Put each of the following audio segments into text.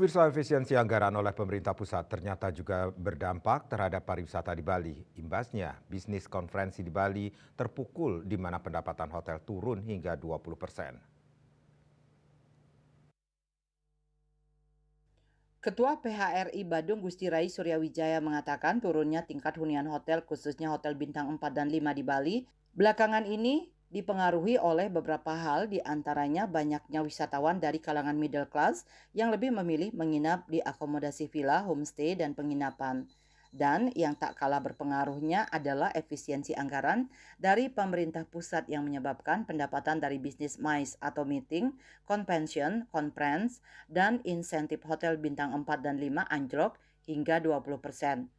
Pemirsa, efisiensi anggaran oleh pemerintah pusat ternyata juga berdampak terhadap pariwisata di Bali. Imbasnya, bisnis konferensi di Bali terpukul di mana pendapatan hotel turun hingga 20%. Ketua PHRI Badung Gusti Rai Suryawijaya mengatakan turunnya tingkat hunian hotel khususnya hotel bintang 4 dan 5 di Bali belakangan ini dipengaruhi oleh beberapa hal, di antaranya banyaknya wisatawan dari kalangan middle class yang lebih memilih menginap di akomodasi villa, homestay, dan penginapan. Dan yang tak kalah berpengaruhnya adalah efisiensi anggaran dari pemerintah pusat yang menyebabkan pendapatan dari bisnis MICE atau meeting, convention, conference, dan insentif hotel bintang 4 dan 5 anjlok hingga 20%.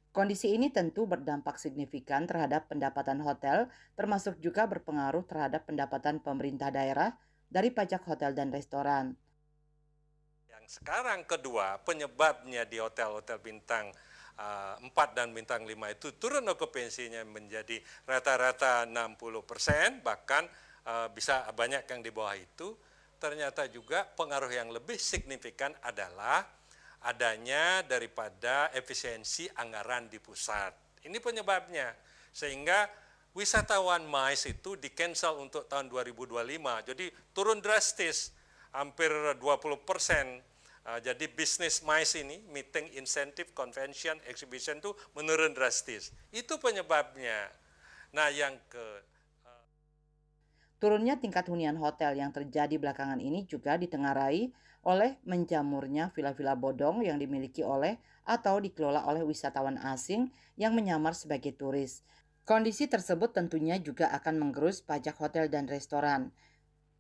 Kondisi ini tentu berdampak signifikan terhadap pendapatan hotel, termasuk juga berpengaruh terhadap pendapatan pemerintah daerah dari pajak hotel dan restoran. Yang sekarang kedua, penyebabnya di hotel-hotel bintang 4 dan bintang 5 itu turun okupansinya menjadi rata-rata 60%, bahkan bisa banyak yang di bawah itu. Ternyata juga pengaruh yang lebih signifikan adalah adanya daripada efisiensi anggaran di pusat. Ini penyebabnya. Sehingga wisatawan MICE itu di-cancel untuk tahun 2025. Jadi turun drastis, hampir 20%. Jadi bisnis MICE ini, meeting, incentive, convention, exhibition itu menurun drastis. Itu penyebabnya. Nah, yang ke Turunnya tingkat hunian hotel yang terjadi belakangan ini juga ditengarai oleh menjamurnya villa-villa bodong yang dimiliki oleh atau dikelola oleh wisatawan asing yang menyamar sebagai turis. Kondisi tersebut tentunya juga akan menggerus pajak hotel dan restoran.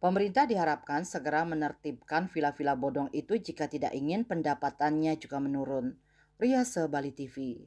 Pemerintah diharapkan segera menertibkan villa-villa bodong itu jika tidak ingin pendapatannya juga menurun. Riase Bali TV.